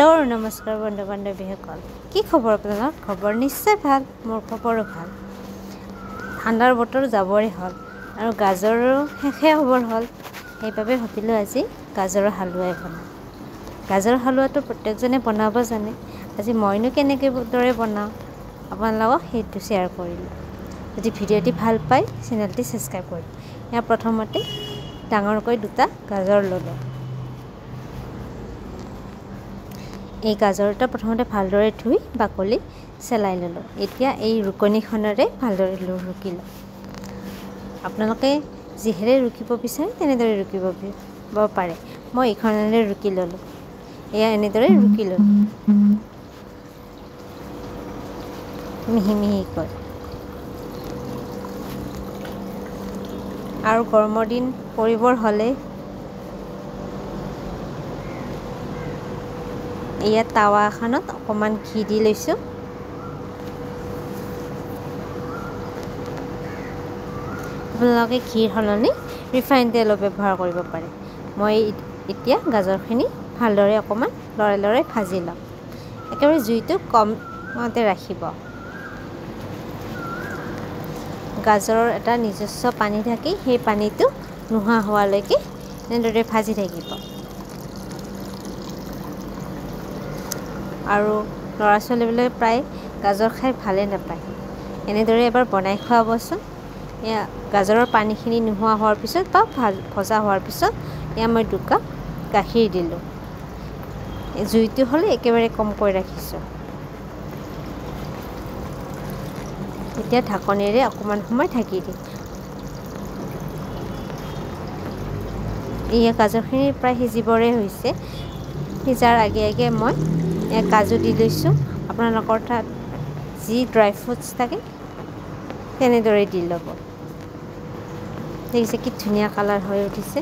hello नमस्कार बंधु बान्धवीসকল কি খবৰ আপোনালোকৰ খবৰ নিশ্চয় ভাল মোৰ খবৰো ভাল ঠাণ্ডাৰ বতৰ যাবৰে হল আৰু গাজৰো শেষে হবৰ হল সেইভাবে ভাবিলো আজি গাজৰৰ হালুৱাই বনাম গাজৰৰ হালুৱাটো প্ৰত্যেকজনে বনাব জানে আজি মইনো কেনেকৈ দৰে বনাও আপোনালোকক সেইটো শেয়াৰ কৰিলো যদি ভিডিঅ'টি ভাল পায় চেনেলটি সাবস্ক্ৰাইব কৰি ইয়াৰ প্ৰথমতে ডাঙৰকৈ দুটা গাজৰ ললো এই গাজৰটা প্ৰথমতে ভালদৰে ধুই বাকলি চেলাই ললো এতিয়া এই ৰুকনিখনৰে ভালদৰে ৰুকিলো আপোনালোকে যিহেৰে ৰুকিব বিচাৰে তেনেদৰে ৰুকিব পাৰে মই এইখনেৰে ৰুকি ললো এয়া এনেদৰে ৰুকি ললো মিহি মিহিকৈ আৰু গৰমৰ দিন পৰিবৰ হলে এয়া তাৱা এখনত অকমান ঘি দি লৈছো আপোনালোকে ঘিৰ সলনি ৰিফাইন তেলো ব্যৱহাৰ কৰিব পাৰে মই এতিয়া গাজৰখিনি ভালদৰে অকমান লৰাই লৰাই ভাজি লম একেবাৰে জুইটো কমতে ৰাখিব গাজৰৰ এটা নিজস্ব পানী থাকে সেই পানীটো নোহোৱা হোৱালৈকে এনেদৰে ভাজি থাকিব আৰু লৰা ছোৱালীবিলাকে প্ৰায় গাজৰ খাই ভালে নাপায় এনেদৰে এবাৰ বনাই খুৱাবচোন এয়া গাজৰৰ পানীখিনি নোহোৱা হোৱাৰ পিছত বা ভজা হোৱাৰ পিছত এয়া মই 2 কাপ গাখীৰ দিলোঁ জুইটো হ'লে একেবাৰে কমকৈ ৰাখিছোঁ এতিয়া ঢাকনিৰে অকমান সময় ঢাকি দিম এয়া গাজৰখিনি প্ৰায় সিজিবৰে হৈছে সিজাৰ আগে আগে মই কাজু দি লৈছোঁ আপোনালোকৰ তাত যি ড্ৰাই ফ্ৰুটছ থাকে তেনেদৰে দি ল'ব দেখিছে কি ধুনীয়া কালাৰ হৈ উঠিছে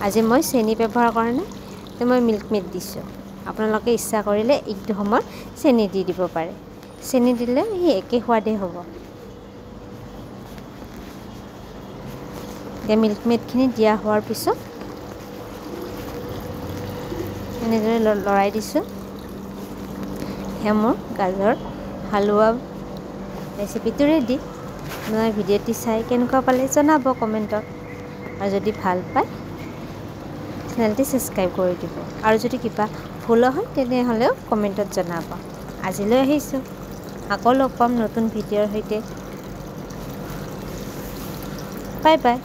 আজি মই চেনি ব্যৱহাৰ কৰা নাই তো মই মিল্ক মেড দিছোঁ আপোনালোকে ইচ্ছা কৰিলে এইটো সময়ত চেনি দি দিব পাৰে চেনি দিলে এই একে সোৱাদে হ'ব এতিয়া মিল্ক মেডখিনি দিয়া হোৱাৰ পিছত এনেদৰে লৰাই দিছোঁ মোৰ গাজৰ হালুৱা ৰেচিপিটো ৰেডি মই ভিডিঅ'টি চাই কেনেকুৱা পালে জনাব কমেণ্টত আৰু যদি ভাল পায় চেনেলটি সাবস্ক্ৰাইব কৰি দিব আৰু যদি কিবা ভুল হয় তেনেহ'লেও কমেণ্টত জনাব আজিলৈ আহিছোঁ আকৌ লগ পাম নতুন ভিডিঅ'ৰ সৈতে বাই বাই